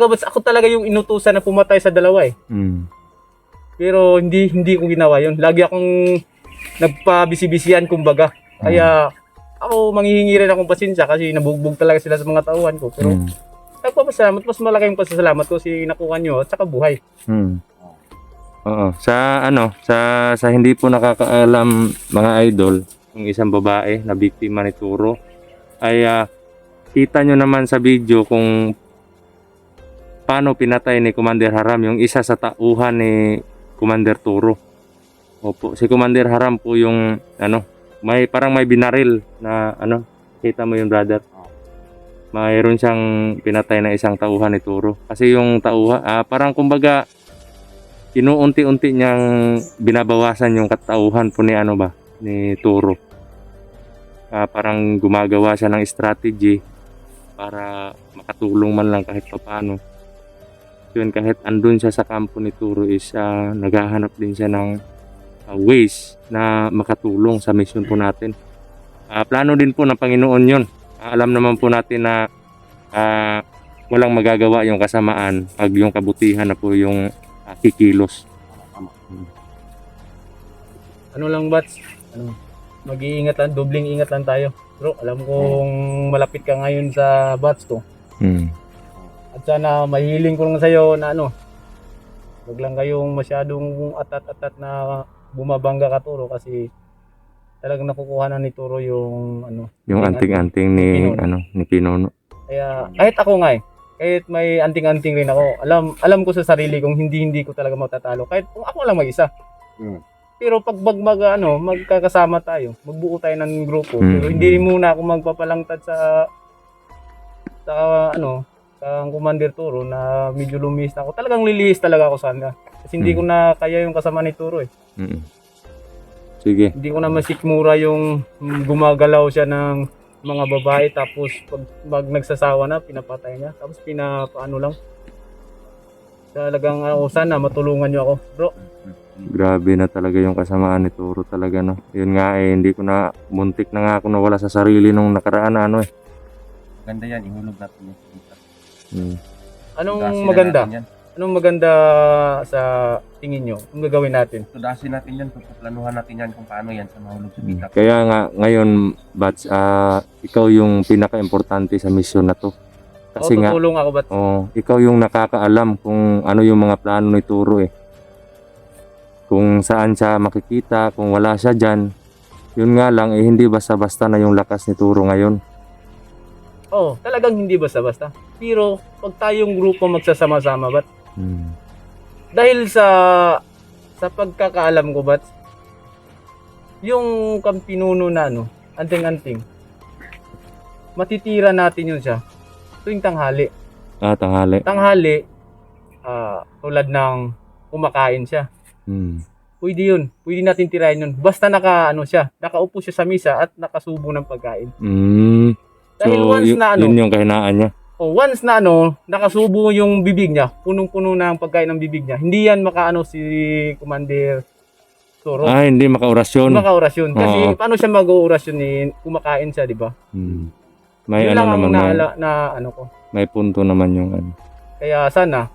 talaga bats ako talaga yung inutusan na pumatay sa dalawa eh. Pero hindi ko ginawa yun. Lagi akong nagpabisi-bisian kumbaga. Kaya ako manghihingi rin akong pasensya kasi nabugbog talaga sila sa mga tauhan ko. Pero nagpapasalamat, mas malaki yung pasasalamat ko si nakuha nyo at saka buhay. Oo, sa hindi po nakakaalam mga idol, yung isang babae na biktima ni Turo ay kita nyo naman sa video kung paano pinatay ni Commander Haram yung isa sa tauhan ni Commander Turo. Opo, si Commander Haram po yung may parang may binaril na kita mo yung brother. Mayroon siyang pinatay na isang tauhan ni Turo. Kasi yung tauhan, parang kumbaga inuunti-unti niyang binabawasan yung katauhan po ni Turo. Parang gumagawa siya ng strategy para makatulong man lang kahit paano. Yun, kahit andun siya sa kampo ni Turo is naghahanap din siya ng ways na makatulong sa mission po natin. Plano din po ng Panginoon yun. Alam naman po natin na walang magagawa yung kasamaan pag yung kabutihan na po yung kikilos. Ano lang bats? Mag-iingat lang, dobling ingat lang tayo. Bro, alam kong malapit ka ngayon sa bats ko. At sana mahiling ko lang sa'yo na wag lang kayong masyadong atat-atat na bumabangga ka Turo kasi talagang nakukuha na ni Turo yung yung anting-anting ni Pinuno. Kaya kahit ako nga kahit may anting-anting rin ako, alam ko sa sarili kong hindi ko talaga matatalo kahit kung ako lang mag-isa. Pero pag magkakasama tayo, magbuo tayo ng grupo, pero hindi muna ako magpapalangtad sa Commander Turo na medyo lumihis na ako. Talagang lilihis talaga ako sana. Kasi hindi ko na kaya yung kasama ni Turo eh. Sige. Hindi ko na masikmura yung gumagalaw siya ng mga babae tapos pag nagsasawa na, pinapatay niya. Tapos pinapaano lang. Talagang sana matulungan niyo ako, bro. Grabe na talaga yung kasamaan ni Turo talaga Yun nga hindi ko na muntik na nga ako nawala sa sarili nung nakaraan Ganda yan, ihulog natin yung kita. Anong maganda? Anong maganda sa tingin nyo? Kung gagawin natin? Tudasin natin yan, tuplanuhan natin yan kung paano yan sa mahulog sa kita. Kaya nga ngayon, Bats, ikaw yung pinaka-importante sa mission na to. Kasi tutulong ako, Bats. Ikaw yung nakakaalam kung ano yung mga plano ni Turo eh. Kung saan siya makikita, kung wala siya dyan. Yun nga lang, hindi basta-basta na yung lakas ni Turo ngayon. Talagang hindi basta-basta. Pero pag tayong grupo magsasama-sama, Bats, dahil sa pagkakaalam ko, Bats, yung kampinuno na anting-anting, matitira natin yun siya tuwing tanghali. Tanghali. Tanghali, tulad ng kumakain siya. Pwede yun. Pwede natin tirahin yun. Basta nakaupo siya sa misa at nakasubo ng pagkain. Dahil so, once yun yung kahinaan niya. Once na nakasubo yung bibig niya, punong-puno na ang pagkain ng bibig niya, hindi yan si Commander Turo. Hindi makaorasyon. Hindi makaorasyon. Kasi paano siya mag-oorasyon kumakain siya, di ba? May yun lang naman ko. May punto naman yung Kaya sana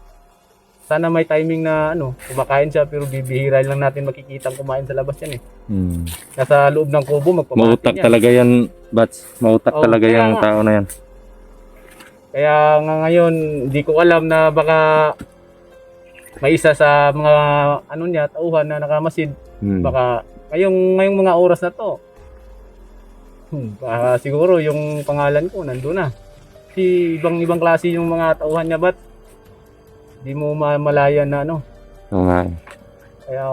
may timing na kumakain siya pero bibihira lang natin makikita kumain sa labas yan eh. Nasa loob ng kubo magpamatin yan. Mautak talaga yan, Bats. Mautak talaga yung tao na yan. Kaya nga ngayon, hindi ko alam na baka may isa sa mga tauhan na nakamasid. Baka ngayong mga oras na to, baka siguro yung pangalan ko nandun na. Kasi ibang klase yung mga tauhan niya, Bats. Di mo mamalayan na Oo nga. Kaya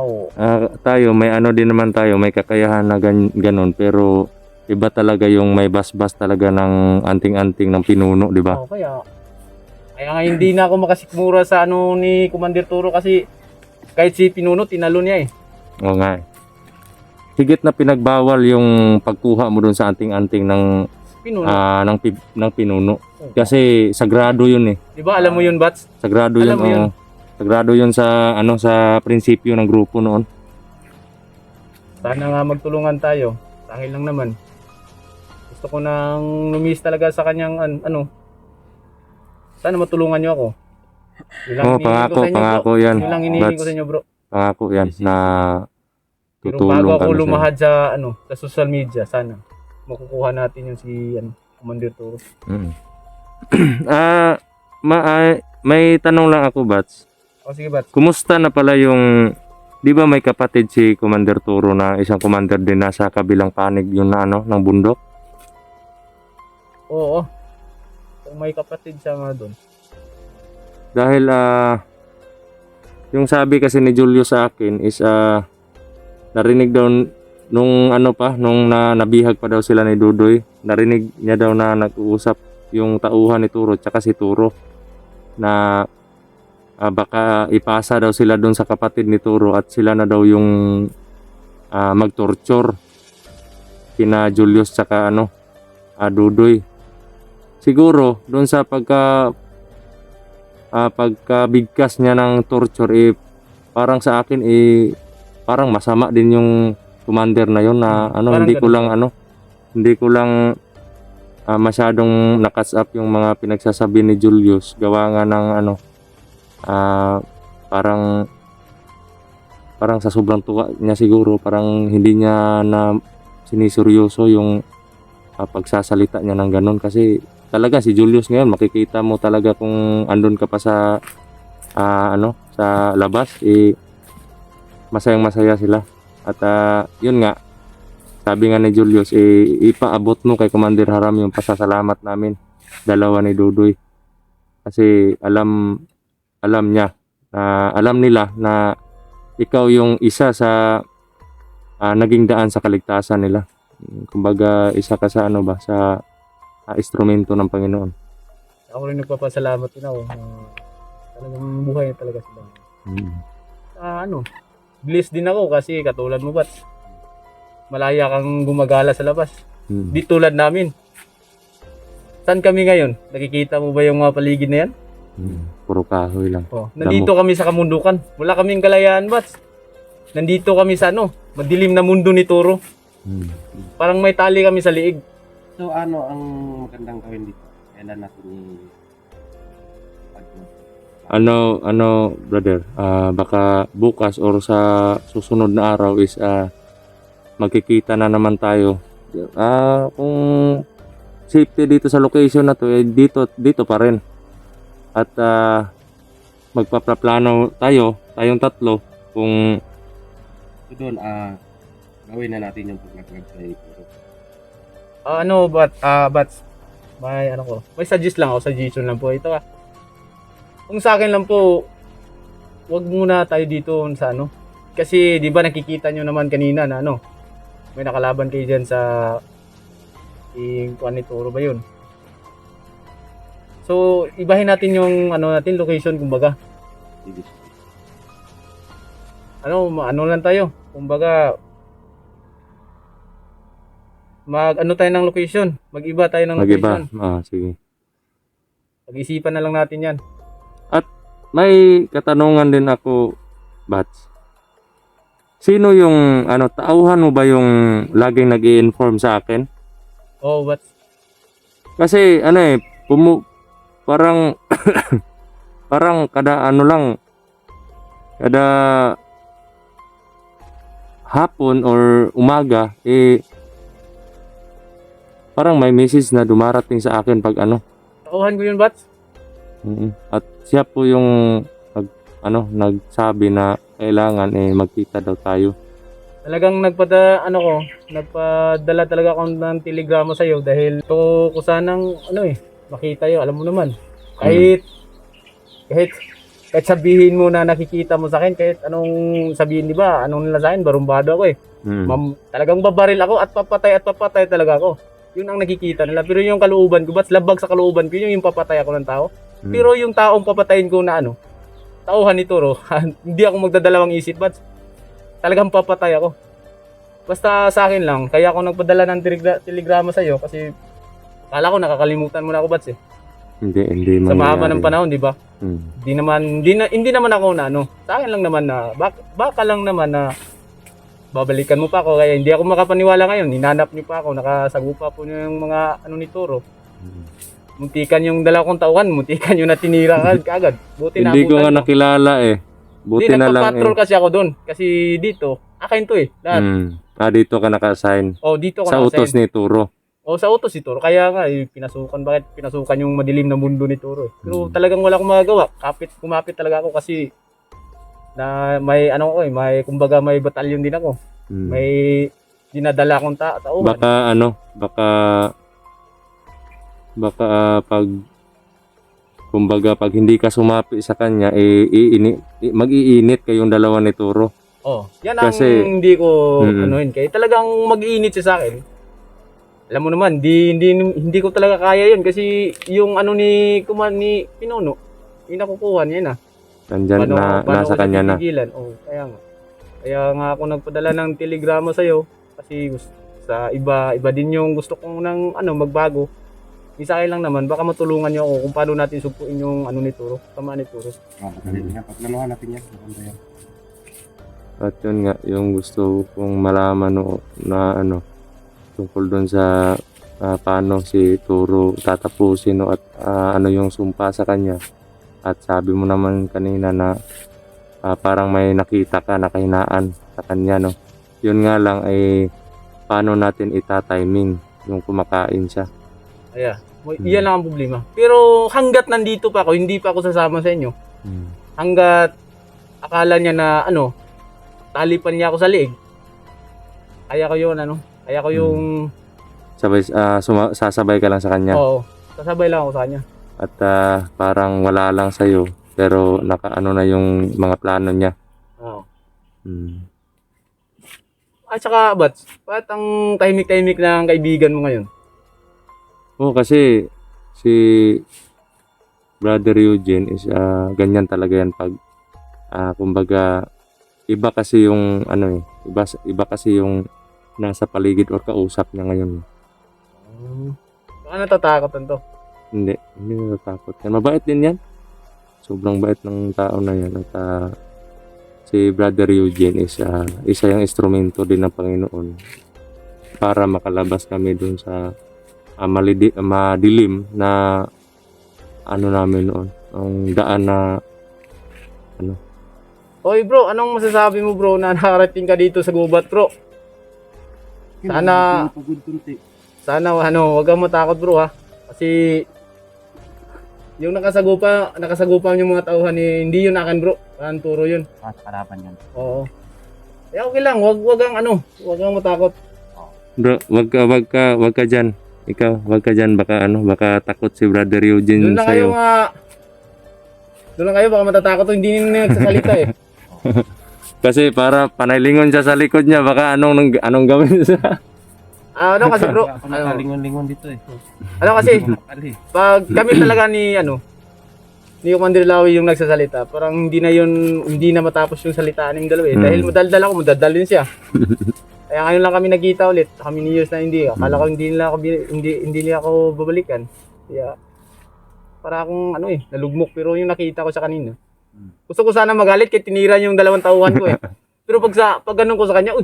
tayo, may din naman tayo, may kakayahan na ganun, pero iba talaga yung may basbas talaga ng anting-anting ng pinuno, di ba? Kaya nga hindi na ako makasikmura sa ni Commander Turo kasi kahit si Pinuno tinalo niya eh. Oo nga. Higit na pinagbawal yung pagkuha mo dun sa anting-anting ng Pinuno. ng pinuno. Kasi sagrado yun eh. Di ba alam mo yun, Bats? Sagrado yun. Sagrado yun sa sa prinsipyo ng grupo noon. Sana nga magtulungan tayo. Dahil lang naman. Gusto ko nang lumis talaga sa kanyang sana matulungan niyo ako. Yun lang Oo, hinihiling ko pangako, sa inyo, bro. pangako yan. Yun lang hinihiling ko Bats, sa inyo, bro. pangako yan na Pero bago tutulong ako kami sa inyo. lumahad sa sa social media, sana makukuha natin yung si Commander Toro. Mm. May tanong lang ako, Bats. O sige, Bats. Kumusta na pala yung, di ba may kapatid si Commander Turo na isang commander din nasa kabilang panig yun na ng bundok? Oo. Kung may kapatid siya nga doon. Dahil yung sabi kasi ni Julio sa akin is narinig daw nung nabihag pa daw sila ni Dudoy, narinig niya daw na nag-uusap yung tauhan ni Turo tsaka si Turo na baka ipasa daw sila doon sa kapatid ni Turo at sila na daw yung mag-torture kina Julius tsaka Dudoy. Siguro doon sa pagkabigkas niya ng torture parang sa akin parang masama din yung commander na yon na Parang hindi ko lang masyadong nakas up yung mga pinagsasabi ni Julius gawa nga ng parang sa sobrang tuwa niya siguro parang hindi niya na siniseryoso yung pagsasalita niya ng ganun kasi talaga si Julius ngayon makikita mo talaga kung andun ka pa sa sa labas masayang masaya sila at yun nga sabi nga ni Julius ipaabot mo kay Commander Haram yung pasasalamat namin dalawa ni Dudoy kasi alam nila na ikaw yung isa sa naging daan sa kaligtasan nila. Kumbaga isa ka sa sa instrumento ng Panginoon. Ako rin nagpapasalamat din ako. Talagang buhay na talaga sila. Blessed din ako kasi katulad mo, Bats. Malaya kang gumagala sa labas. Di tulad namin. Saan kami ngayon? Nakikita mo ba yung mga paligid na yan? Puro kahoy lang. Nandito kami sa kamundukan. Wala kaming kalayaan, Bats. Nandito kami sa madilim na mundo ni Turo. Parang may tali kami sa liig. So ano ang magandang gawin dito? Kailan natin brother, baka bukas or sa susunod na araw is magkikita na naman tayo. Kung safety dito sa location na to, dito pa rin. At magpaplano tayong tatlo kung doon gawin na natin yung paglaglag sa ito. Bats, may suggestion lang po. Ito kung sa akin lang po, wag muna tayo dito sa kasi di ba nakikita nyo naman kanina na may nakalaban kayo dyan sa kuan ni Turo ba yun? So, ibahin natin yung location kumbaga. Lang tayo. Kumbaga tayo ng location. Mag-iba tayo ng location. Sige. Pag-isipan na lang natin 'yan. At may katanungan din ako, Bats. Sino yung tauhan mo ba yung laging nag-i-inform sa akin? Oo, Bats. Kasi parang parang kada kada hapon or umaga parang may message na dumarating sa akin pag Tauhan ko yun, Bats. At siya po yung nagsabi na kailangan magkita daw tayo. Talagang nagpadala talaga ako ng telegrama sa iyo dahil to ko sanang makita 'yo, alam mo naman. Kahit sabihin mo na nakikita mo sa akin, kahit anong sabihin, di ba? Anong nila sa akin, barumbado ako talagang babaril ako at papatay talaga ako. Yun ang nakikita nila. Pero yung kalooban ko, Bats, labag sa kalooban ko, yung papatay ako ng tao. Pero yung taong papatayin ko na tauhan ni Turo, hindi ako magdadalawang isip, Bats. Talagang papatay ako. Basta sa akin lang, kaya ako nagpadala ng telegrama sa iyo kasi akala ko nakakalimutan mo na ako, Bats Hindi sa mahaba ng panahon, di ba? Hindi naman ako sa akin lang naman na baka lang naman na babalikan mo pa ako kaya hindi ako makapaniwala ngayon. Hinanap niyo pa ako, nakasagupa po niyo yung mga ni Turo. muntikan yung 2 tauhan, muntikan yung natinira agad. Buti Hindi ko nga naabutan nakilala eh. Buti na lang nagpa-patrol eh. kasi ako doon. Kasi dito, akin to eh. Lahat. Dito ka naka-assign. Oh, dito ko Sa nakasign. utos ni Turo. Oh, sa utos si Toro. Kaya nga, bakit pinasukan yung madilim na mundo ni Toro. Pero Hmm. talagang wala akong magagawa. Kumapit talaga ako kasi na may kumbaga may batalyon din ako. Mm. May dinadala akong tauhan. Baka pag kumbaga pag hindi ka sumapi sa kanya mag-iinit kayong dalawa ni Turo. Oh, yan ang Kasi- hindi ko Mm. anuhin kay talagang mag-iinit siya sa akin. Alam mo naman, hindi ko talaga kaya 'yun kasi yung ni Pinuno, yung nakukuha niya na. Nandyan Paano nasa ko siya kanya na. pipigilan? Oh, kaya nga. Kaya nga ako nagpadala ng telegrama sa iyo kasi sa iba din yung gusto kong magbago. Isa lang naman, baka matulungan niyo ako kung paano natin sugpuin yung ni Turo, tama ni Turo. Madali na. Paglaluhan natin yan. Maganda yan. At yun nga, yung gusto kong malaman tungkol doon sa paano si Turo tatapusin at yung sumpa sa kanya. At sabi mo naman kanina na parang may nakita ka na kahinaan sa kanya, no? Yun nga lang ay paano natin ita-timing yung kumakain siya. Kaya, iyan lang ang problema. Pero hanggat nandito pa ako, hindi pa ako sasama sa inyo. Hanggat akala niya na talipan niya ako sa liig. Kaya ko yung Sasabay ka lang sa kanya. oo, sasabay lang ako sa kanya. At parang wala lang sa'yo pero nakaano na yung mga plano niya. Oo. Hmm. At saka, Bats, ba't ang tahimik-tahimik ng kaibigan mo ngayon? Oo, kasi si Brother Eugene is ganyan talaga yan pag kumbaga iba kasi yung iba kasi yung nasa paligid or kausap niya ngayon. Baka natatakot to. Hindi natatakot yan. Mabait din yan. Sobrang bait ng tao na yan. At si Brother Eugene is isa yung instrumento din ng Panginoon para makalabas kami dun sa madilim na namin noon. Ang daan na Oy bro, anong masasabi mo bro na nakarating ka dito sa gubat bro? Sana- Pagod kunti. Sana wag kang matakot bro ha. Kasi yung nakasagupan yung mga tauhan hindi yun akin bro. Ang Turo yun. Sa kalaban yan. Oo. Kaya okay lang, wag kang matakot. bro, wag ka diyan. Ikaw, wag ka diyan baka takot si Brother Eugene Doon lang sa kayo iyo. doon lang kayo baka matatakot hindi nagsasalita eh. Kasi para panaylingon siya sa likod niya, baka anong gawin sa Ano kasi bro, Ako nakalingon-lingon dito eh. ano kasi Ali. pag kami talaga ni Commander Lawi yung nagsasalita, parang hindi na matapos yung salitaan ng dalawa eh. Dahil madaldal ako, madaldal din siya. Kaya ngayon lang kami nagkita ulit. Kami ni Yus na hindi. Akala ko hindi nila ako babalikan. Kaya para akong nalugmok pero yung nakita ko sa kanina. Gusto ko sana magalit kaya tinira yung 2 tauhan ko eh. Pero pag ganun ko sa kanya,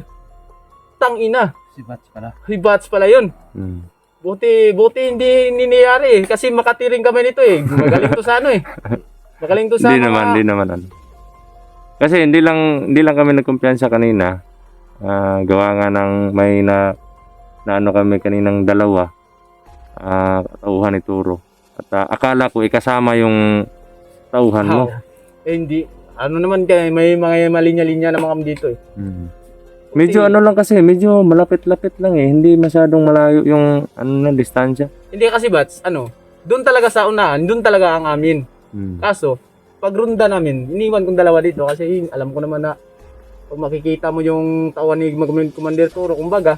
tang ina. Si Bats pala. Si Bats pala yun. Buti hindi nangyayari eh. Kasi makatiring kami nito eh. Magaling to sa Magaling to sa Hindi naman. Kasi hindi lang kami nagkumpiyansa kanina. Gawa nga ng may na kami kaninang 2 tauhan ni Turo. At akala ko ikasama yung tauhan mo. Eh hindi. Ano naman kaya may mga malinya-linya naman kami dito eh. Medyo lang kasi, medyo malapit-lapit lang eh. Hindi masyadong malayo yung distansya. Hindi kasi Bats, doon talaga sa unahan, doon talaga ang amin. Kaso, pag runda namin, iniwan kong 2 dito kasi alam ko naman na pag makikita mo yung tawan ni Commander Turo, kumbaga,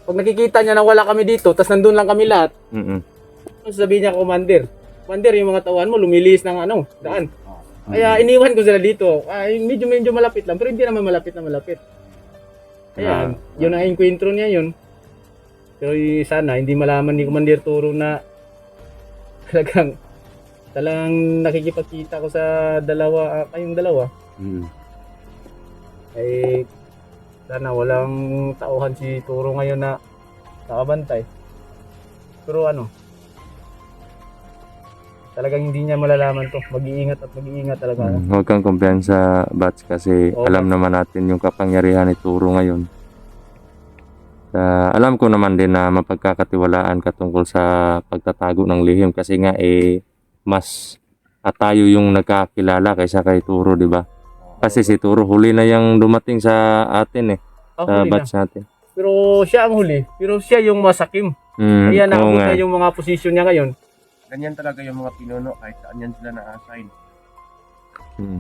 pag nakikita niya na wala kami dito, tas nandun lang kami lahat, sasabihin niya, Commander, yung mga tawan mo lumiliis ng daan. Kaya iniwan ko sila dito. Medyo malapit lang, pero hindi naman malapit na malapit. Ayan, yun ang enkwentro niya yun. Pero sana hindi malaman ni Commander Turo na talagang nakikipagkita ko sa kayong dalawa. Eh, sana walang tauhan si Turo ngayon na nakabantay. Pero talagang hindi niya malalaman to. Mag-iingat at mag-iingat talaga ako. Huwag kang kumpiyansa, Bats, kasi Oo. alam naman natin yung kapangyarihan ni Turo ngayon. Alam ko naman din na mapagkakatiwalaan ka tungkol sa pagtatago ng lihim kasi nga mas tayo yung nagkakilala kaysa kay Turo, di ba? Kasi si Turo huli na yung dumating sa atin Ah, sa huli na. batch natin. Pero siya ang huli. Pero siya yung masakim. Kaya Oo naabot nga. na yung mga posisyon niya ngayon. Ganyan talaga yung mga pinuno kahit saan yan sila na-assign.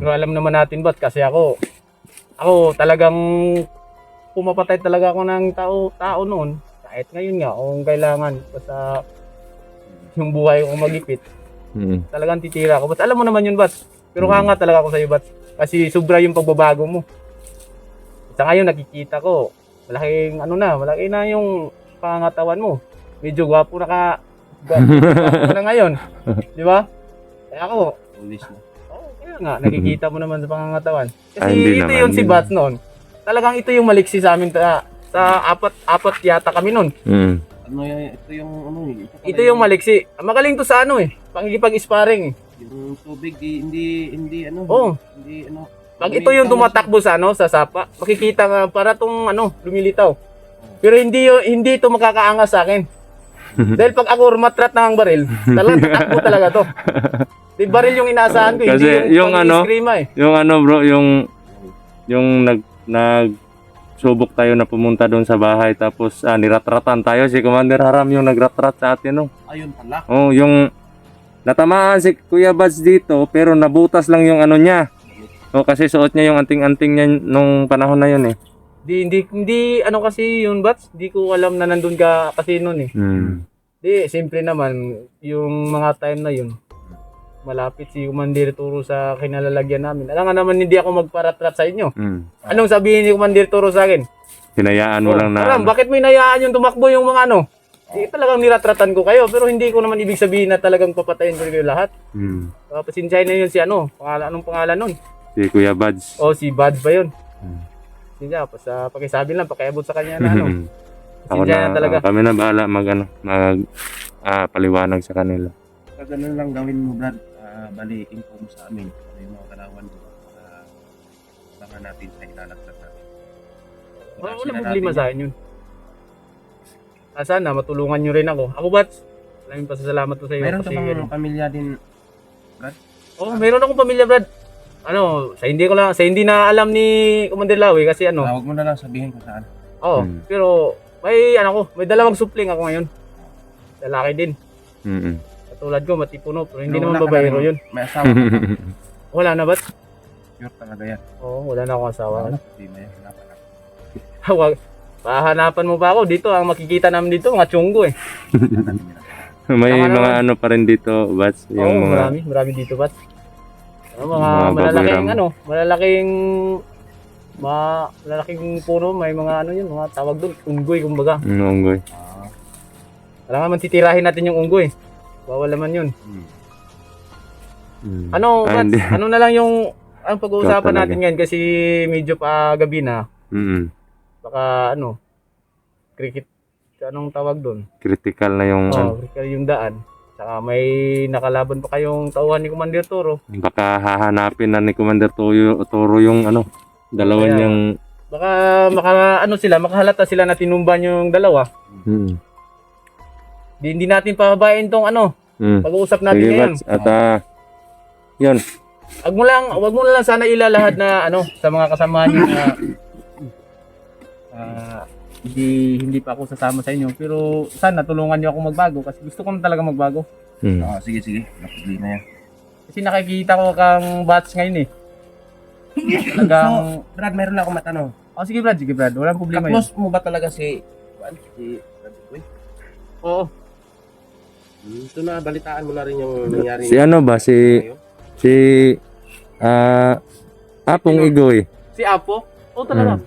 Pero alam naman natin ba't kasi ako talagang pumapatay talaga ako ng tao noon. Kahit ngayon nga, kung kailangan, basta yung buhay ko magipit, talagang titira ako. Ba't alam mo naman yun, Bat? Pero nga talaga ako sa'yo, Bat. Kasi sobra yung pagbabago mo. Sa ngayon, nakikita ko, malaki na yung pangangatawan mo. Medyo gwapo na ngayon. Di ba? Kaya ako, English na. kaya nga, nakikita mo naman sa pangangatawan. Kasi Hindi ito naman yun si yun. Bats noon. Talagang ito yung maliksi sa amin sa apat yata kami noon. Ano yan? Ito yung ano eh. Ito yung maliksi. Magaling to sa ano pakikipag-sparring eh. Yung tubig hindi ano. Oo. Hindi ano. Pag ito yung tumatakbo sa sa sapa, makikita nga para tong lumilitaw. Pero hindi ito makakaangas sa akin. Dahil pag ako matrat ng baril, talagang tatakbo talaga to. Di baril yung inaasahan ko, Kasi hindi yung yung pang-iskrima eh. Yung bro, yung nagsubok tayo na pumunta doon sa bahay tapos niratratan tayo. Si Commander Haram yung nagratrat sa atin, no? Ayun pala. Oh, yung natamaan si Kuya Bads dito pero nabutas lang yung ano niya. Oh, kasi suot niya yung anting-anting niya nung panahon na yun eh. Hindi kasi yun, Bats. Di ko alam na nandun ka kasi noon eh. Di, simple naman, yung mga time na yun, malapit si Commander Turo sa kinalalagyan namin. Alam nga naman hindi ako magparatrat sa inyo. Anong sabihin ni Commander Turo sa akin? Hinayaan mo lang na Aram, bakit may nayaan yung tumakbo yung mga Di, talagang niratratan ko kayo, pero hindi ko naman ibig sabihin na talagang papatayin ko kayo lahat. Pasensyahin na yun si anong pangalan nun? Si Kuya Bads. O, si Bads ba yun? Sinya, pakisabi lang, pakiabot sa kanya na Ako Pasensyahin na, talaga. kami na bahala paliwanag sa kanila. Pag ganun lang gawin mo, Brad, bali inform sa amin ano yung mga kalawan ko para baka natin sa ilalaglag natin. Wala problema sa akin yun. Sana matulungan nyo rin ako. Ako, Bats, maraming pasasalamat ko sa iyo. Meron ka bang pamilya din? Meron akong pamilya, Brad. Sa hindi na alam ni Commander Lawi kasi Huwag mo na lang sabihin kung saan. pero may dalawang supling ako ngayon. Lalaki din. Katulad ko, matipuno, pero hindi naman babaero yun. May asawa ka ba? Wala na, Bats? Pure talaga yan. Oo, wala na akong asawa. Hindi mo yan. Hanapan. Pahanapan mo pa ako. Dito, ang makikita namin dito, mga tiyonggo eh. May Tama mga naman. ano pa rin dito, Bats. Oo, Yung mga marami dito, Bats. Mga Mga malalaking puno, may mga mga tawag doon, unggoy kumbaga. unggoy. Alam naman titirahin natin yung unggoy. Bawal naman yun. Bats, Hindi. ano na lang ang pag-uusapan Ikaw talaga. natin ngayon kasi medyo pa gabi na. Baka cricket, anong tawag doon? Critical na yung Critical yung daan. Saka may nakalaban pa kayong tauhan ni Commander Toro. baka hahanapin na ni Commander Toro yung dalawa Kaya, niyang Baka makahalata sila na tinumban yung dalawa. Hindi natin pababain tong pag-uusap natin Sige, ngayon. Bats. At yun. Wag mo na lang sana ilalahad na sa mga kasama niyo na hindi pa ako sasama sa inyo, pero sana tulungan niyo ako magbago kasi gusto ko na talaga magbago. Sige. Napagli na yan. Kasi nakikita ko kang Bats ngayon eh. Talagang Brad, meron lang akong matanong. sige Brad, walang problema yun. Kaklose mo ba talaga si Brad? Oo. Ito na, balitaan mo na rin yung nangyari. Si ano ba? Si Apong Igoy. Si Apo? Oo talaga.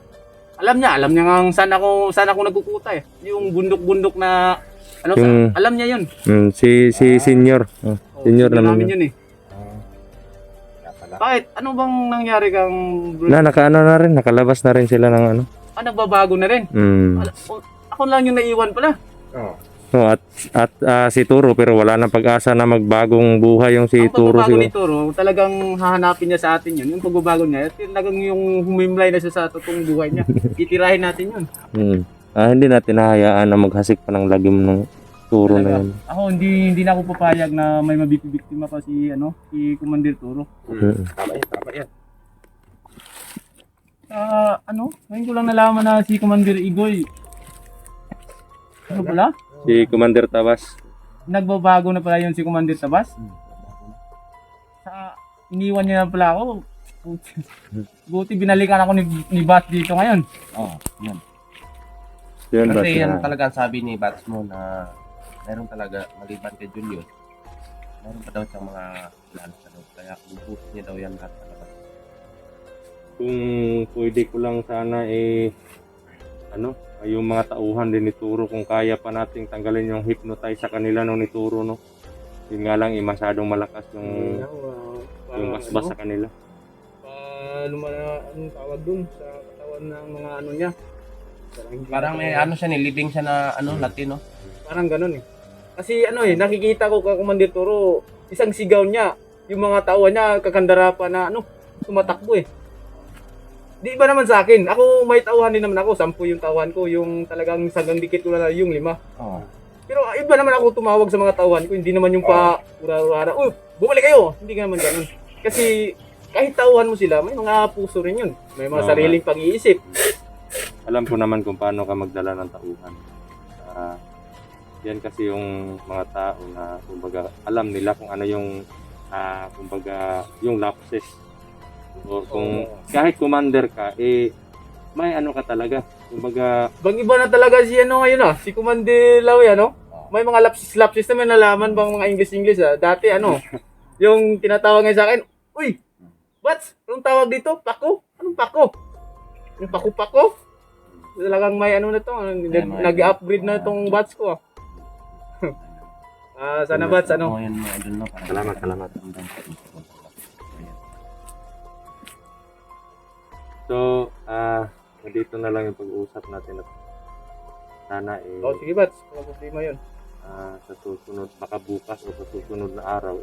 Alam niya nga saan ako nagkukuta eh. Yung bundok-bundok na alam niya yun. Si Senior. Senior Senior namin yun eh. Bakit? Ano bang nangyari kang na rin, nakalabas na rin sila ng nagbabago na rin? Ako lang yung naiwan pala. No, at si Turo, pero wala nang pag-asa na magbagong buhay yung si Ang Turo pagbabago siguro. ni Turo, talagang hahanapin niya sa atin yun. Yung pagbabago niya, talagang yung humimlay na siya sa totoong buhay niya. Titirahin natin yun. Hindi natin hahayaan na maghasik pa ng lagim ng Turo na Talaga. yan. Ako hindi na ako papayag na may mabibiktima pa si Commander Turo. Tama yan. Ngayon ko lang nalaman na si Commander Igoy. Ano pala? Si Commander Tabas. Nagbabago na pala yun si Commander Tabas. Iniwan niya na pala ako. Buti binalikan ako ni Bat dito ngayon. Yan. Yun ba? Kasi yan talaga ang sabi ni Bats mo na meron talaga, maliban kay Julius, meron pa daw siyang mga plans na daw. Kaya bubusin niya daw yan lahat talaga. Kung pwede ko lang sana yung mga tauhan din ni Turo, kung kaya pa nating tanggalin yung hypnotize sa kanila no ni Turo, no. Yun nga lang, masyadong malakas yung basbas sa kanila. Anong tawag dun sa katawan ng mga niya? Parang may siya living siya na Latino. Parang ganun eh. Kasi nakikita ko ka Commander Turo, isang sigaw niya, yung mga tauhan niya kakandara pa na tumatakbo eh. Di ba naman sa akin? Ako may tauhan din naman ako, 10 yung tauhan ko, yung talagang sagang dikit ko na yung 5. Pero iba naman ako tumawag sa mga tauhan ko, hindi naman yung ura-ura, bumalik kayo! Hindi ka naman ganun. Kasi kahit tauhan mo sila, may mga puso rin yun. May mga sariling pag-iisip. Alam ko naman kung paano ka magdala ng tauhan. Yan kasi yung mga tao na kumbaga alam nila kung ano yung kumbaga yung lapses. O kung kahit commander ka, may ka talaga. Kumbaga, Iba na talaga si ngayon si Commander Lawi May mga lapsis na may nalaman bang mga English Dati yung tinatawag ngayon sa akin, "Uy, Bats, anong tawag dito? Pako? Anong pako? Yung pako-pako?" Talagang may na to, nag-upgrade na itong Bats ko. Sana Bats, Salamat. so, dito na lang yung pag-uusap natin at sana Sige Bats, walang problema yun. sa susunod, baka bukas o sa susunod na araw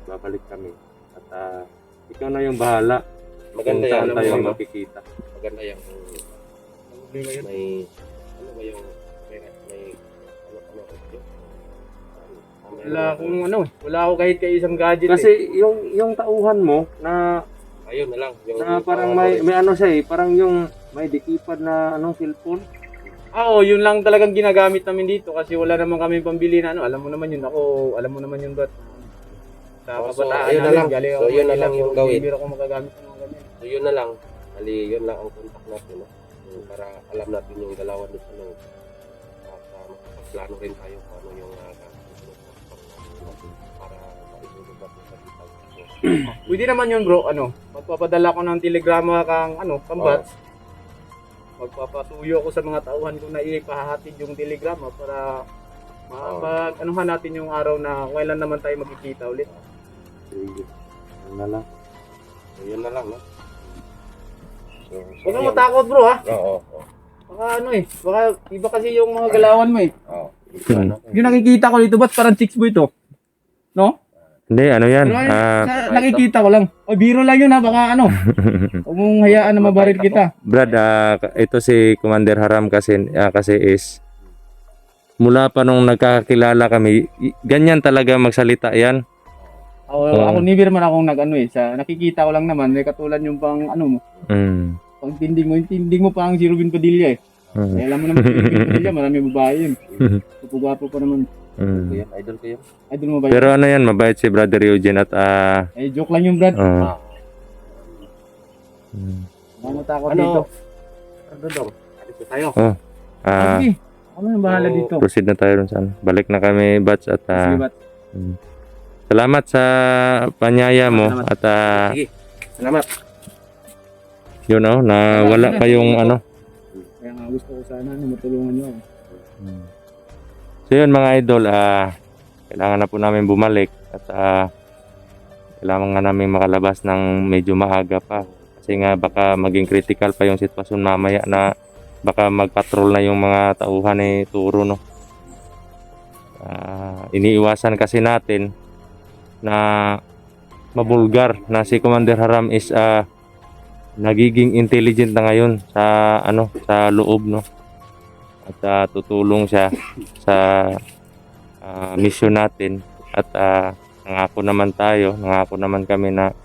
babalik kami at ikaw na yung bahala Maganda kung yan, saan tayo makikita. Maganda yan. Problema yun. May Wala ako kahit isang gadget Kasi yung tauhan mo na ayun na lang. na parang may siya parang yung may dikipad na cellphone. Yun lang talagang ginagamit namin dito kasi wala naman kami pambili na alam mo naman yun Bat. Sa kabataan ayun na namin, lang. galing So, yun na lang yung gawin. Hindi ako magagamit ng mga ganyan. So yun na lang. Yun lang ang contact natin. Para alam natin yung galawan doon sa loob. At makapagplano rin tayo kung ano yung para maisulog natin sa detail. Pwede naman yun bro, magpapadala ko ng telegrama kang Bats. Magpapasuyo ako sa mga tauhan ko na ipahahatid yung telegrama para mag-anuhan natin yung araw na kailan naman tayo magkikita ulit. Sige. Yun na lang. So yun na lang, no? So, Huwag kang matakot bro ha. Oo. Baka baka iba kasi yung mga galawan mo Oo. Yung nakikita ko dito, Bats, parang chicks boy to. No? Hindi, yan. Pero nakikita ko lang. Biro lang yun ha, baka huwag mong hayaan na mabaril kita. Brad, ito si Commander Haram kasi is mula pa nung nagkakakilala kami, ganyan talaga magsalita yan. Ako never man akong sa nakikita ko lang naman, may katulad yung pang mo. Pang tindig mo pa ang si Ruben Padilla alam mo naman si Ruben Padilla, marami babae yun. Pupugapo pa naman. Idol ko yun. Idol mo ba yun? Pero yan, mabait si Brother Eugene at joke lang yung Brad. Matakot dito. Dodong, alis na tayo. Sige, ako na bahala dito. Proceed na tayo sa balik na kami, Bats, at Sige, Bats. salamat sa panyaya mo. Salamat. At Sige, salamat. yun na wala pa yung Kaya nga gusto ko sana matulungan nyo ako. So yun mga idol, kailangan na po namin bumalik at kailangan nga namin makalabas ng medyo maaga pa kasi nga baka maging critical pa yung sitwasyon mamaya na baka magpatrol na yung mga tauhan ni Turo, no. Iniiwasan kasi natin na mabulgar na si Commander Haram is nagiging intelligent na ngayon sa sa loob, no. At tutulong siya sa mission natin at nangako naman kami na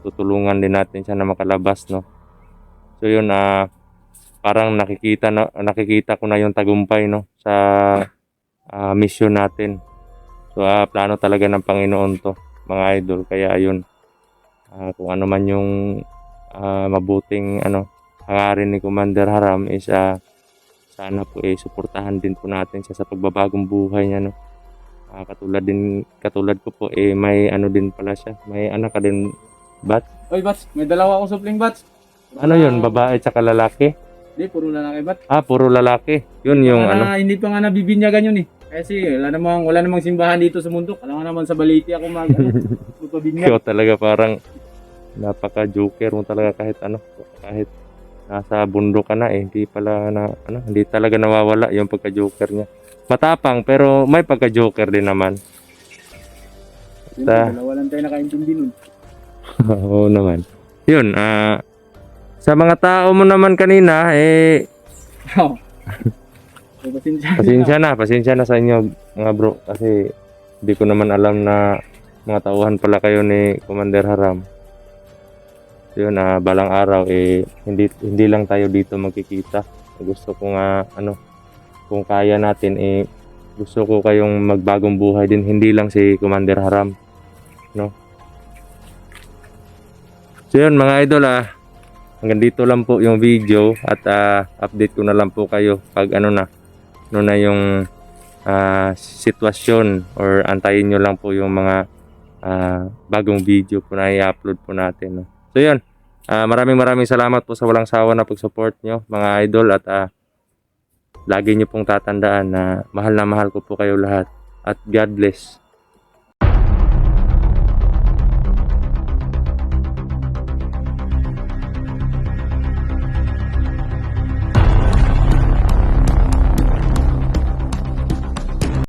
tutulungan din natin siya na makalabas, no. So yun, parang nakikita ko na yung tagumpay, no, sa mission natin. So plano talaga ng Panginoon to, mga idol. Kaya ayun, kung ano man yung mabuting hangarin ni Commander Haram is sana po suportahan din po natin siya sa pagbabagong buhay niya, no. Katulad ko po may din pala siya, may anak ka din, Bats. Oy, Bats, may dalawa akong supling, Bats. Ano yun, babae at saka lalaki? Hindi, puro lalaki, Bats. Puro lalaki. Yun yung Hindi pa nga nabibinyagan yun eh. Kasi wala namang simbahan dito sa mundo. Alam nga naman sa Baliti ako magpabinyag. Ikaw talaga parang napaka-joker mo talaga kahit nasa bundok ka na hindi pala hindi talaga nawawala yung pagka-joker niya. Matapang pero may pagka-joker din naman. Dalawa lang tayo nakaintindi nun. Oo naman. Yun, sa mga tao mo naman kanina, pasensya na sa inyo mga bro. Kasi hindi ko naman alam na mga tauhan pala kayo ni Commander Haram. Yun, balang araw, hindi lang tayo dito magkikita. Gusto ko nga, kung kaya natin, gusto ko kayong magbagong buhay din. Hindi lang si Commander Haram, no? So yun mga idol, hanggang dito lang po yung video at update ko na lang po kayo pag na yung sitwasyon, or antayin nyo lang po yung mga bagong video po na i-upload po natin, no? So yun, maraming salamat po sa walang sawa na pag-support nyo mga idol, at lagi nyo pong tatandaan na mahal ko po kayo lahat, at God bless.